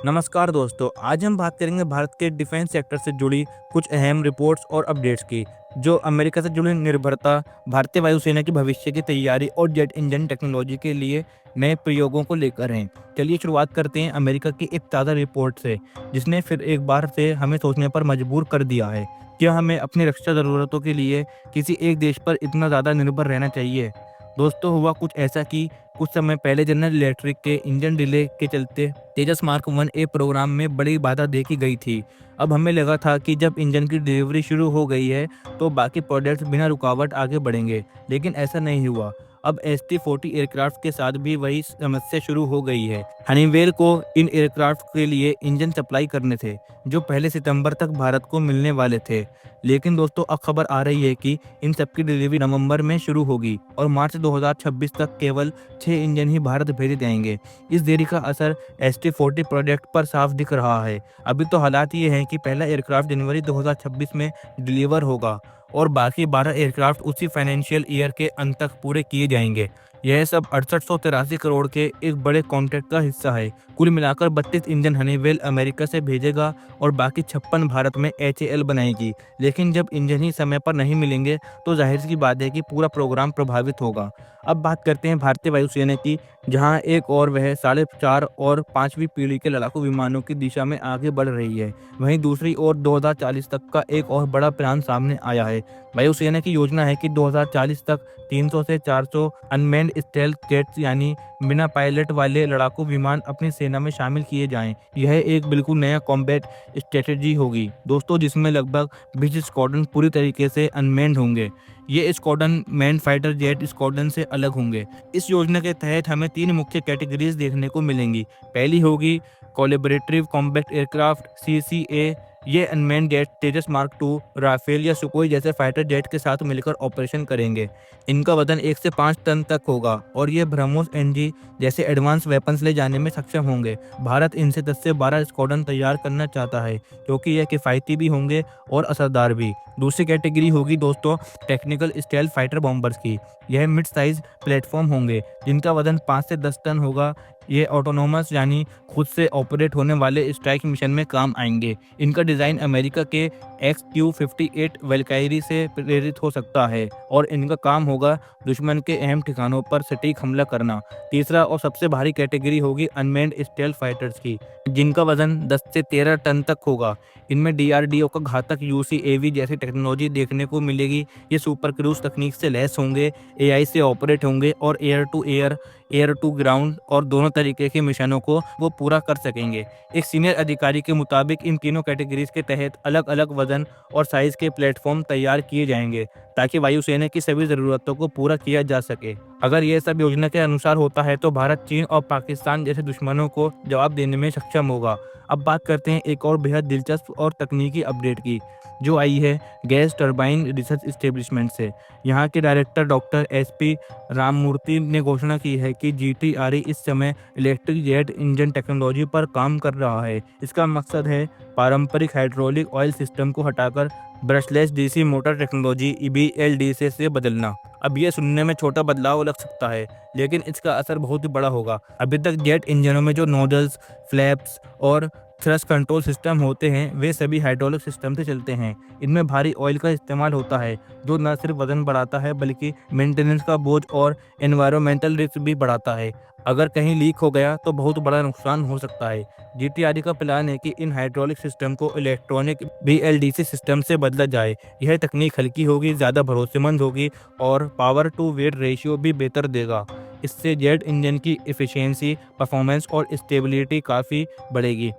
नमस्कार दोस्तों, आज हम बात करेंगे भारत के डिफेंस सेक्टर से जुड़ी कुछ अहम रिपोर्ट्स और अपडेट्स की, जो अमेरिका से जुड़ी निर्भरता, भारतीय वायुसेना की भविष्य की तैयारी और जेट इंजन टेक्नोलॉजी के लिए नए प्रयोगों को लेकर हैं। चलिए शुरुआत करते हैं अमेरिका की एक ताज़ा रिपोर्ट से, जिसने फिर एक बार से हमें सोचने पर मजबूर कर दिया है। क्या हमें अपनी रक्षा ज़रूरतों के लिए किसी एक देश पर इतना ज़्यादा निर्भर रहना चाहिए? दोस्तों, हुआ कुछ ऐसा कि कुछ समय पहले जनरल इलेक्ट्रिक के इंजन डिले के चलते तेजस मार्क 1A प्रोग्राम में बड़ी बाधा देखी गई थी। अब हमें लगा था कि जब इंजन की डिलीवरी शुरू हो गई है तो बाकी प्रोडक्ट्स बिना रुकावट आगे बढ़ेंगे, लेकिन ऐसा नहीं हुआ। अब ST-40 एयरक्राफ्ट के साथ भी वही समस्या शुरू हो गई है। हनीवेल को इन एयरक्राफ्ट के लिए इंजन सप्लाई करने थे, जो पहले सितंबर तक भारत को मिलने वाले थे। लेकिन दोस्तों, अब खबर आ रही है कि इन सबकी डिलीवरी नवंबर में शुरू होगी और मार्च 2026 तक केवल 6 इंजन ही भारत भेजे जाएंगे। इस देरी का असर ST-40 प्रोजेक्ट पर साफ दिख रहा है। अभी तो हालात ये हैं कि पहला एयरक्राफ्ट जनवरी 2026 में डिलीवर होगा और बाकी 12 एयरक्राफ्ट उसी फाइनेंशियल ईयर के अंत तक पूरे किए जाएंगे। यह सब 6883 करोड़ के एक बड़े कॉन्ट्रैक्ट का हिस्सा है। कुल मिलाकर 32 इंजन हनीवेल अमेरिका से भेजेगा और बाकी 56 भारत में HAL बनाएगी। लेकिन जब इंजन ही समय पर नहीं मिलेंगे तो जाहिर सी बात है कि पूरा प्रोग्राम प्रभावित होगा। अब बात करते हैं भारतीय वायुसेना की, जहां एक और वह 4.5 और 5वीं पीढ़ी के लड़ाकू विमानों की दिशा में आगे बढ़ रही है। वहीं दूसरी ओर 2040 तक का एक और बड़ा प्लान सामने आया है। वायुसेना की योजना है कि 2040 तक 300 से 400 अनमैन्ड स्टेल्थ जेट्स यानी बिना पायलट वाले लड़ाकू विमान अपनी सेना में शामिल किए जाएं। यह एक बिल्कुल नया कॉम्बैट स्ट्रेटजी होगी दोस्तों, जिसमें लगभग 20 स्क्वाड्रन पूरी तरीके से अनमैन्ड होंगे। ये squadron man fighter jet squadron से अलग होंगे। इस योजना के तहत हमें 3 मुख्य कैटेगरीज देखने को मिलेंगी। पहली होगी कोलैबोरेटिव कॉम्बैट एयरक्राफ्ट CCA। ये अनमैन्ड जेट तेजस मार्क 2, राफेल या सुकोई जैसे फाइटर जेट के साथ मिलकर ऑपरेशन करेंगे। इनका वजन 1 से 5 टन तक होगा और ये ब्रह्मोस NG जैसे एडवांस वेपन्स ले जाने में सक्षम होंगे। भारत इनसे 10 से 12 स्क्वाड्रन तैयार करना चाहता है, क्योंकि यह किफ़ायती भी होंगे और असरदार भी। दूसरी कैटेगरी होगी दोस्तों टेक्निकल स्टेल्थ फाइटर बॉम्बर्स की। यह मिड साइज प्लेटफॉर्म होंगे जिनका वजन 5 से 10 टन होगा। ये ऑटोनोमस यानी खुद से ऑपरेट होने वाले स्ट्राइक मिशन में काम आएंगे। इनका डिज़ाइन अमेरिका के XQ-58 वैल्कायरी से प्रेरित हो सकता है और इनका काम होगा दुश्मन के अहम ठिकानों पर सटीक हमला करना। तीसरा और सबसे भारी कैटेगरी होगी अनमैन्ड स्टेल्थ फाइटर्स की, जिनका वजन 10 से 13 टन तक होगा। इनमें DRDO का घातक UCAV जैसी टेक्नोलॉजी देखने को मिलेगी। ये सुपर क्रूज तकनीक से लैस होंगे, AI से ऑपरेट होंगे और air to air, air to ground और दोनों तरीके के मिशनों को वो पूरा कर सकेंगे। एक सीनियर अधिकारी के मुताबिक इन तीनों कैटेगरीज के तहत अलग अलग वजन और साइज के प्लेटफॉर्म तैयार किए जाएंगे, ताकि वायुसेना की सभी ज़रूरतों को पूरा किया जा सके। अगर यह सब योजना के अनुसार होता है तो भारत चीन और पाकिस्तान जैसे दुश्मनों को जवाब देने में सक्षम होगा। अब बात करते हैं एक और बेहद दिलचस्प और तकनीकी अपडेट की, जो आई है गैस टरबाइन रिसर्च इस्टेब्लिशमेंट से। यहाँ के डायरेक्टर डॉक्टर SP राममूर्ति ने घोषणा की है कि GTRE इस समय इलेक्ट्रिक जेट इंजन टेक्नोलॉजी पर काम कर रहा है। इसका मकसद है पारंपरिक हाइड्रोलिक ऑयल सिस्टम को हटाकर brushless DC motor technology BLDC से बदलना। अब यह सुनने में छोटा बदलाव लग सकता है, लेकिन इसका असर बहुत ही बड़ा होगा। अभी तक जेट इंजनों में जो नोजल्स, फ्लैप्स और थ्रस्ट कंट्रोल सिस्टम होते हैं, वे सभी हाइड्रोलिक सिस्टम से चलते हैं। इनमें भारी ऑयल का इस्तेमाल होता है, जो न सिर्फ वजन बढ़ाता है बल्कि मेंटेनेंस का बोझ और एनवायरमेंटल रिस्क भी बढ़ाता है। अगर कहीं लीक हो गया तो बहुत बड़ा नुकसान हो सकता है। GTRE का प्लान है कि इन हाइड्रोलिक सिस्टम को इलेक्ट्रॉनिक BLDC सिस्टम से बदला जाए। यह तकनीक हल्की होगी, ज़्यादा भरोसेमंद होगी और पावर टू वेट रेशियो भी बेहतर देगा। इससे जेट इंजन की एफिशिएंसी, परफॉर्मेंस और स्टेबिलिटी काफ़ी बढ़ेगी।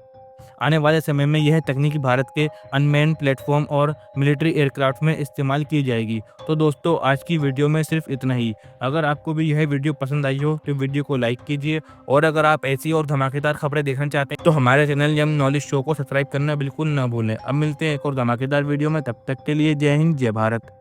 आने वाले समय में यह तकनीक भारत के अनमैन्ड प्लेटफॉर्म और मिलिट्री एयरक्राफ्ट में इस्तेमाल की जाएगी। तो दोस्तों, आज की वीडियो में सिर्फ इतना ही। अगर आपको भी यह वीडियो पसंद आई हो तो वीडियो को लाइक कीजिए, और अगर आप ऐसी और धमाकेदार खबरें देखना चाहते हैं तो हमारे चैनल यम नॉलेज शो को सब्सक्राइब करना बिल्कुल ना भूलें। अब मिलते हैं एक और धमाकेदार वीडियो में, तब तक के लिए जय हिंद, जय भारत।